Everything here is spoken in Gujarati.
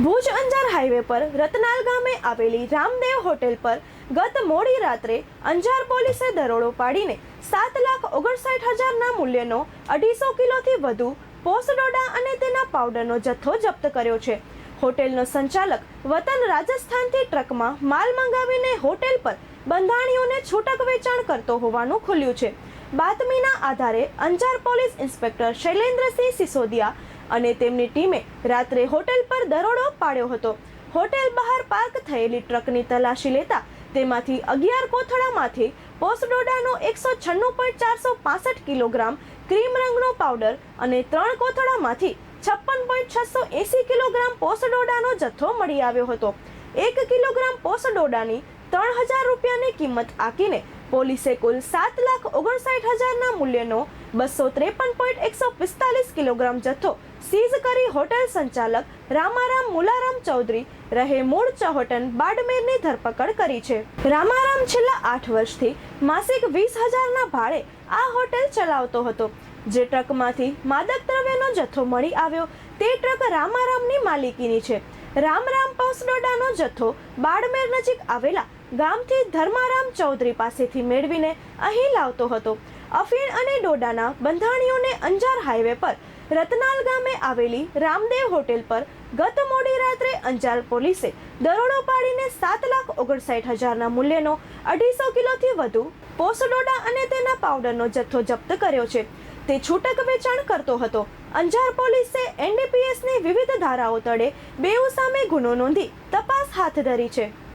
ભુજ અંજાર હાઈવે પર રતનાલ ગામે આવેલી રામદેવ હોટેલ પર ગત મોડી રાત્રે અંજાર પોલીસે દરોડો પાડીને 7,59,000ના મૂલ્યનો 250 કિલોથી વધુ પોસડોડા અને તેના પાવડરનો જથ્થો જપ્ત કર્યો છે. હોટેલનો સંચાલક વતન રાજસ્થાનથી ટ્રકમાં માલ મંગાવીને હોટેલ પર બંધાણીઓને છૂટક વેચાણ કરતો હોવાનું ખુલ્યું છે. બાતમીના આધારે અંજાર પોલીસ ઇન્સ્પેક્ટર શૈલેન્દ્રસિંહ સિસોદિયા અને તેમની ટીમે રાત્રે હોટેલ પર દરોડો પાડ્યો હતો. હોટેલ બહાર પાર્ક થયેલી ટ્રકની તલાશી લેતા તેમાંથી 11 કોથળામાંથી પોસડોડાનો 196.465 કિલોગ્રામ ક્રીમ રંગનો પાવડર અને 3 કોથળામાંથી 56.680 કિલોગ્રામ પોસડોડાનો જથ્થો મળી આવ્યો હતો. 1 કિલોગ્રામ પોસડોડાની 3,000 રૂપિયાની કિંમત આંકીને પોલીસે કુલ 7,59,000ના મૂલ્યનો 253.145 કિલોગ્રામ જથ્થો સીઝ કરી હોટેલ સંચાલક રામારામ મુલારામ ચૌધરી રહે મૂળ ચહોટન બાડમેરની ધરપકડ કરી છે. રામારામ છેલ્લા 8 વર્ષથી માસિક 20,000ના ભાડે આ હોટેલ ચલાવતો હતો. જે ટ્રકમાંથી માદક દ્રવ્યનો જથ્થો મળી આવ્યો તે ટ્રક રામારામની માલિકીની છે. રામરામ પોસડોડાનો જથ્થો બાડમેર નજીક આવેલા ગામથી ધર્મારામ ચૌધરી પાસેથી મેળવીને અહીં લાવતો હતો. અફીણ અને ડોડાના બંધાણીઓને અંજાર હાઈવે પર રતનાલ ગામે આવેલી રામદેવ હોટેલ પર ગત મોડી રાત્રે અંજાર પોલીસે દરોડો પાડીને 7,59,000ના મૂલ્યનો 250 કિલોથી વધુ પોસડોડા અને તેના પાવડરનો જથ્થો જપ્ત કર્યો છે. તે છૂટક વેચાણ કરતો હતો. અંજાર પોલીસે NDPSની વિવિધ ધારાઓ તળે બેઉ સામે ગુનો નોંધી તપાસ હાથ ધરી છે.